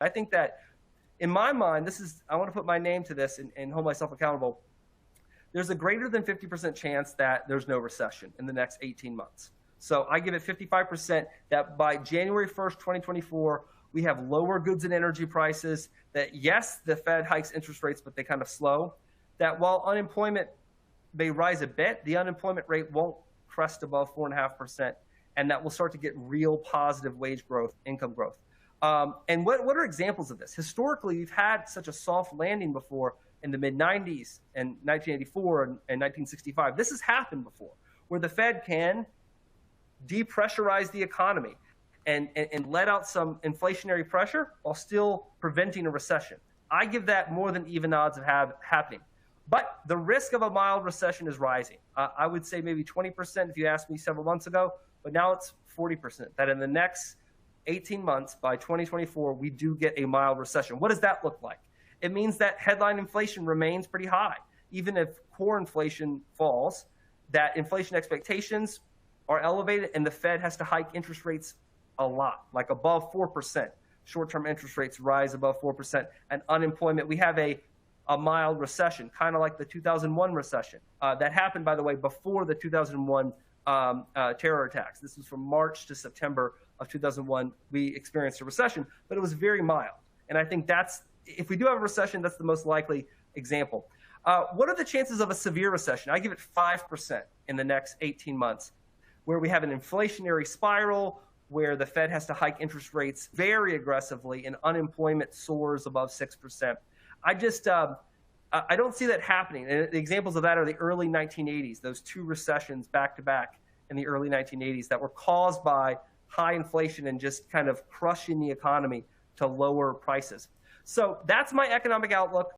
I think that in my mind, I want to put my name to this and hold myself accountable. There's a greater than 50% chance that there's no recession in the next 18 months. So I give it 55% that by January 1st, 2024, we have lower goods and energy prices, that yes, the Fed hikes interest rates, but they kind of slow, that while unemployment may rise a bit, the unemployment rate won't crest above 4.5%, and that we'll start to get real positive wage growth, income growth. And what are examples of this? Historically, we've had such a soft landing before in the mid-90s and 1984 and 1965. This has happened before, where the Fed can depressurize the economy and let out some inflationary pressure while still preventing a recession. I give that more than even odds of happening. But the risk of a mild recession is rising. I would say maybe 20% if you asked me several months ago, but now it's 40%, that in the next 18 months, by 2024, we do get a mild recession. What does that look like? It means that headline inflation remains pretty high. Even if core inflation falls, that inflation expectations are elevated and the Fed has to hike interest rates a lot, like above 4%. Short-term interest rates rise above 4%. And unemployment, we have a mild recession, kind of like the 2001 recession. That happened, by the way, before the 2001 terror attacks. This was from March to September of 2001. We experienced a recession, but it was very mild. And I think if we do have a recession, that's the most likely example. What are the chances of a severe recession? I give it 5% in the next 18 months, where we have an inflationary spiral, where the Fed has to hike interest rates very aggressively and unemployment soars above 6%. I don't see that happening. And the examples of that are the early 1980s, those two recessions back to back in the early 1980s that were caused by high inflation and just kind of crushing the economy to lower prices. So that's my economic outlook.